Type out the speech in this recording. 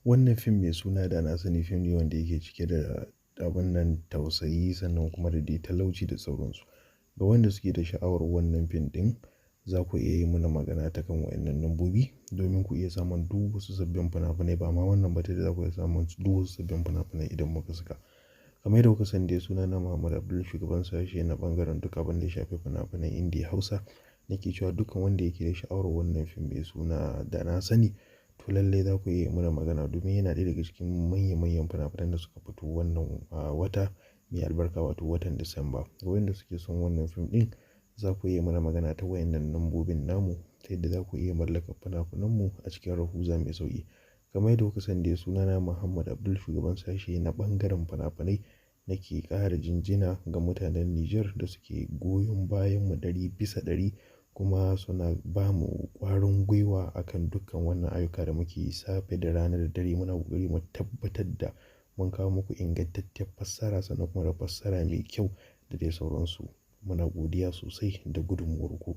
Wannan fim mai suna Da na sani fim ne wanda yake cike da abun nan tausayi sannan kuma da dai talauci da sauransu. Ga wanda suke da sha'awar wannan fim ɗin za ku iya yi mana magana ta kan waɗannan lambobi domin ku iya samun duk wasu sabbin fina-finai ba ma wannan ba ta da za ku iya samun duk wasu sabbin fina-finai idan muka saka. Kamar yadda kuka sani dai sunana Muhammad Abdul shugaban sashe na ɓangaren duk abin da ya shafi fina-finan Indiya Hausa. Nake cewa dukkan wanda yake da sha'awar wannan fim mai suna Da na sani to lallai za ku iya yi mana magana domin yana ɗaya daga cikin manya manyan fina-finan da suka fito wannan wata mai albarka wato watan Disamba. Ga wanda suke son wannan fim ɗin za ku iya yi mana magana ta wayannan lambobin namu ta yadda za ku iya mallakar fina-finanmu a cikin rahuza mai sauƙi. Kamar yadda kuka sani dai sunana Muhammad Abdul shugaban sashe na ɓangaren fina-finai. Nake ƙara jinjina ga mutanen Nijar da suke goyon bayan mu ɗari bisa ɗari kuma suna ba mu ƙwarin gwiwa akan dukkan wannan ayyuka da muke yi safe da rana da dare. Muna ƙoƙari mu tabbatar da mun kawo muku ingantaccen fassara sannan kuma da fassara mai kyau da dai sauransu. Muna godiya sosai da gudunmuwar ku.